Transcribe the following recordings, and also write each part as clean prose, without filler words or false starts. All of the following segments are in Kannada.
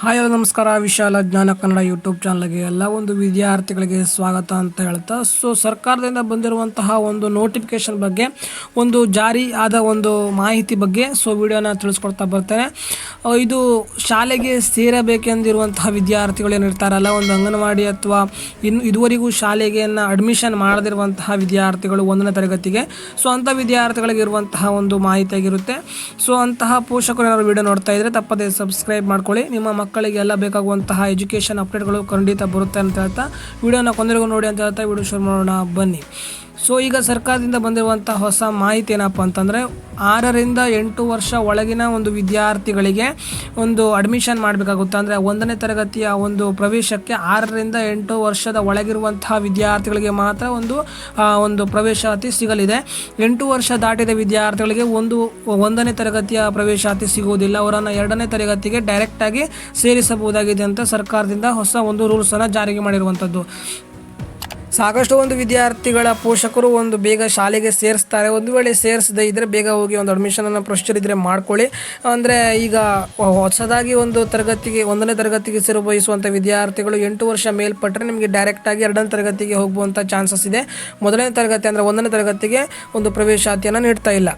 ಹಾಯ್ ನಮಸ್ಕಾರ. ವಿಶಾಲ ಜ್ಞಾನ ಕನ್ನಡ ಯೂಟ್ಯೂಬ್ ಚಾನಲ್ಗೆ ಎಲ್ಲ ಒಂದು ವಿದ್ಯಾರ್ಥಿಗಳಿಗೆ ಸ್ವಾಗತ ಅಂತ ಹೇಳ್ತಾ, ಸರ್ಕಾರದಿಂದ ಬಂದಿರುವಂತಹ ಒಂದು ನೋಟಿಫಿಕೇಶನ್ ಬಗ್ಗೆ, ಒಂದು ಜಾರಿ ಆದ ಒಂದು ಮಾಹಿತಿ ಬಗ್ಗೆ ವಿಡಿಯೋನ ತಿಳಿಸ್ಕೊಡ್ತಾ ಬರ್ತೇನೆ. ಇದು ಶಾಲೆಗೆ ಸೇರಬೇಕೆಂದಿರುವಂತಹ ವಿದ್ಯಾರ್ಥಿಗಳು ಏನಿರ್ತಾರಲ್ಲ, ಒಂದು ಅಂಗನವಾಡಿ ಅಥವಾ ಇದುವರೆಗೂ ಶಾಲೆಗೆ ಅಡ್ಮಿಷನ್ ಮಾಡದಿರುವಂತಹ ವಿದ್ಯಾರ್ಥಿಗಳು 1ನೇ ತರಗತಿಗೆ, ಅಂಥ ವಿದ್ಯಾರ್ಥಿಗಳಿಗೆ ಇರುವಂತಹ ಒಂದು ಮಾಹಿತಿಯಾಗಿರುತ್ತೆ. ಅಂತಹ ಪೋಷಕರು ಏನಾದ್ರು ವಿಡಿಯೋ ನೋಡ್ತಾ ಇದ್ದರೆ ತಪ್ಪದೇ ಸಬ್ಸ್ಕ್ರೈಬ್ ಮಾಡ್ಕೊಳ್ಳಿ. ನಿಮ್ಮ ಮಕ್ಕಳಿಗೆ ಎಲ್ಲ ಬೇಕಾಗುವಂತಹ ಎಜುಕೇಷನ್ ಅಪ್ಡೇಟ್ಗಳು ಖಂಡಿತ ಬರುತ್ತೆ ಅಂತ ಹೇಳ್ತಾ ವಿಡಿಯೋನ ಕೊನೆಗೂ ನೋಡಿ ಅಂತ ಹೇಳ್ತಾ ವಿಡಿಯೋ ಶುರು ಮಾಡೋಣ ಬನ್ನಿ. ಈಗ ಸರ್ಕಾರದಿಂದ ಬಂದಿರುವಂಥ ಹೊಸ ಮಾಹಿತಿ ಏನಪ್ಪ ಅಂತಂದರೆ, 6ರಿಂದ 8 ವರ್ಷ ಒಳಗಿನ ಒಂದು ವಿದ್ಯಾರ್ಥಿಗಳಿಗೆ ಒಂದು ಅಡ್ಮಿಷನ್ ಮಾಡಬೇಕಾಗುತ್ತೆ. ಅಂದರೆ 1ನೇ ತರಗತಿಯ ಒಂದು ಪ್ರವೇಶಕ್ಕೆ 6ರಿಂದ 8 ವರ್ಷದ ಒಳಗಿರುವಂತಹ ವಿದ್ಯಾರ್ಥಿಗಳಿಗೆ ಮಾತ್ರ ಒಂದು ಪ್ರವೇಶಾತಿ ಸಿಗಲಿದೆ. 8 ವರ್ಷ ದಾಟಿದ ವಿದ್ಯಾರ್ಥಿಗಳಿಗೆ 1ನೇ ತರಗತಿಯ ಪ್ರವೇಶಾತಿ ಸಿಗುವುದಿಲ್ಲ. ಅವರನ್ನು 2ನೇ ತರಗತಿಗೆ ಡೈರೆಕ್ಟಾಗಿ ಸೇರಿಸಬಹುದಾಗಿದೆ ಅಂತ ಸರ್ಕಾರದಿಂದ ಹೊಸ ಒಂದು ರೂಲ್ಸನ್ನು ಜಾರಿಗೆ ಮಾಡಿರುವಂಥದ್ದು. ಸಾಕಷ್ಟು ಒಂದು ವಿದ್ಯಾರ್ಥಿಗಳ ಪೋಷಕರು ಬೇಗ ಶಾಲೆಗೆ ಸೇರಿಸ್ತಾರೆ. ಒಂದು ವೇಳೆ ಸೇರಿಸದೇ ಇದ್ದರೆ ಬೇಗ ಹೋಗಿ ಒಂದು ಅಡ್ಮಿಷನನ್ನು ಪ್ರೊಸೀಜರ್ ಇದ್ದರೆ ಮಾಡ್ಕೊಳ್ಳಿ. ಅಂದರೆ ಈಗ ಹೊಸದಾಗಿ 1ನೇ ತರಗತಿಗೆ ಸೇರು ಬಯಸುವಂಥ ವಿದ್ಯಾರ್ಥಿಗಳು 8 ವರ್ಷ ಮೇಲ್ಪಟ್ಟರೆ ನಿಮಗೆ ಡೈರೆಕ್ಟಾಗಿ 2ನೇ ತರಗತಿಗೆ ಹೋಗುವಂಥ ಚಾನ್ಸಸ್ ಇದೆ. 1ನೇ ತರಗತಿ ಅಂದರೆ 1ನೇ ತರಗತಿಗೆ ಒಂದು ಪ್ರವೇಶಾತಿಯನ್ನು ನೀಡ್ತಾ ಇಲ್ಲ.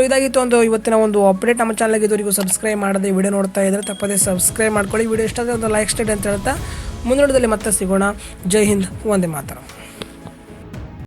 ಇದಾಗಿತ್ತು ಇವತ್ತಿನ ಒಂದು ಅಪ್ಡೇಟ್. ನಮ್ಮ ಚಾನಲ್ಗೆ ಇದುವರೆಗೂ ಸಬ್ಸ್ಕ್ರೈಬ್ ಮಾಡದೆ ವಿಡಿಯೋ ನೋಡ್ತಾ ಇದ್ದರೆ ತಪ್ಪದೇ ಸಬ್ಸ್ಕ್ರೈಬ್ ಮಾಡ್ಕೊಳ್ಳಿ. ವಿಡಿಯೋ ಇಷ್ಟ ಆದರೆ ಒಂದು ಲೈಕ್ ಸ್ಟೇಟ್ ಅಂತ ಹೇಳ್ತಾ ಮುಂದಿನದಲ್ಲಿ ಮತ್ತೆ ಸಿಗೋಣ. ಜೈ ಹಿಂದ್, ವಂದೇ ಮಾತರಂ.